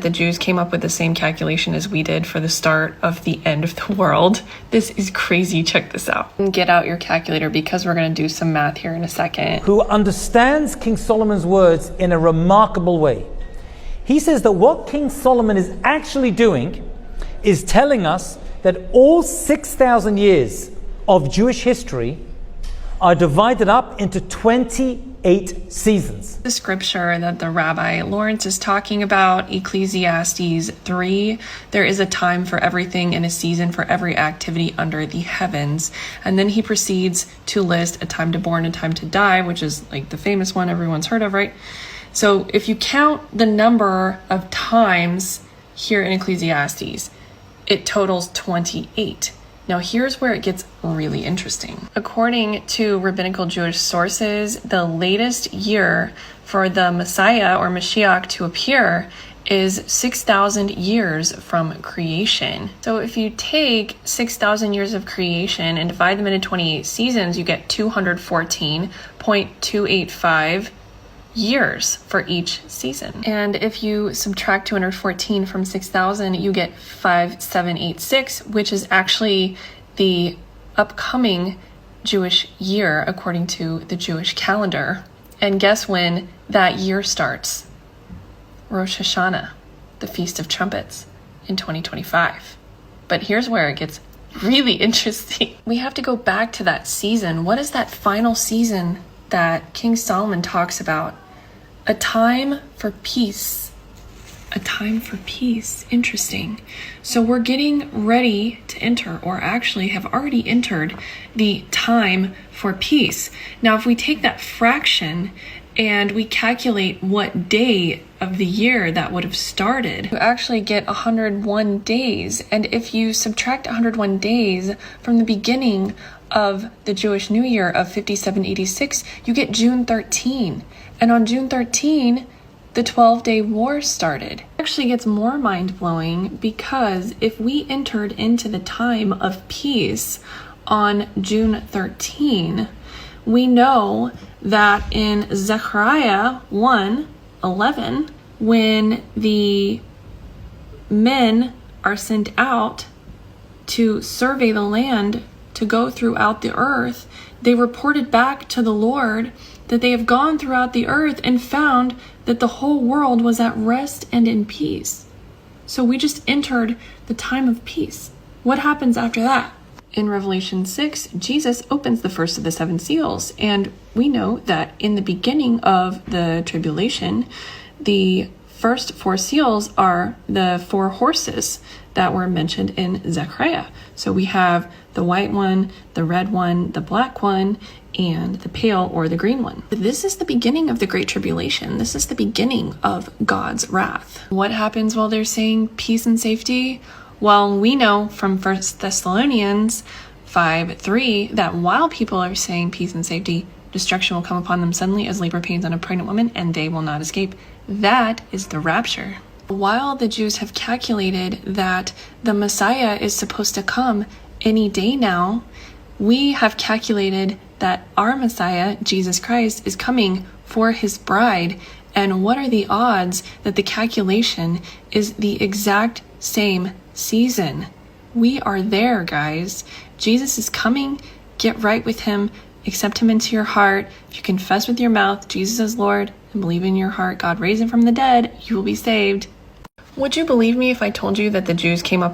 The Jews came up with the same calculation as we did for the start of the end of the world. This is crazy. Check this out. Get out your calculator because we're going to do some math here in a second. Who understands King Solomon's words in a remarkable way. He says that what King Solomon is actually doing is telling us that all 6,000 years of Jewish history are divided up into 28 seasons. The scripture that the Rabbi Lawrence is talking about, Ecclesiastes 3, there is a time for everything and a season for every activity under the heavens. And then he proceeds to list a time to born, a time to die, which is like the famous one everyone's heard of, right? So if you count the number of times here in Ecclesiastes, it totals 28. Now here's where it gets really interesting. According to rabbinical Jewish sources, the latest year for the Messiah or Mashiach to appear is 6,000 years from creation. So if you take 6,000 years of creation and divide them into 28 seasons, you get 214.285 years for each season. And if you subtract 214 from 6,000, you get 5786, which is actually the upcoming Jewish year according to the Jewish calendar. And guess when that year starts? Rosh Hashanah, the Feast of Trumpets in 2025. But here's where it gets really interesting. We have to go back to that season. What is that final season that King Solomon talks about? A time for peace. A time for peace. Interesting. So we're getting ready to enter, or actually have already entered, the time for peace. Now, if we take that fraction and we calculate what day of the year that would have started, you actually get 101 days. And if you subtract 101 days from the beginning of the Jewish New Year of 5786, you get June 13. And on June 13, the 12-day war started. It actually gets more mind-blowing because if we entered into the time of peace on June 13, we know that in Zechariah 1:11, when the men are sent out to survey the land, to go throughout the earth, they reported back to the Lord that they have gone throughout the earth and found that the whole world was at rest and in peace. So we just entered the time of peace. What happens after that? In Revelation 6, Jesus opens the first of the 7 seals, and we know that in the beginning of the tribulation, the first 4 seals are the 4 horses that were mentioned in Zechariah. So we have the white one, the red one, the black one, and the pale or the green one. This is the beginning of the Great Tribulation. This is the beginning of God's wrath. What happens while they're saying peace and safety? Well, we know from 1 Thessalonians 5:3 that while people are saying peace and safety, destruction will come upon them suddenly as labor pains on a pregnant woman, and they will not escape. That is the rapture. While the Jews have calculated that the Messiah is supposed to come any day now, we have calculated that our Messiah, Jesus Christ, is coming for his bride. And what are the odds that the calculation is the exact same season? We are there, guys. Jesus is coming. Get right with him. Accept him into your heart. If you confess with your mouth Jesus is Lord and believe in your heart God raised him from the dead, you will be saved. Would you believe me if I told you that the Jews came up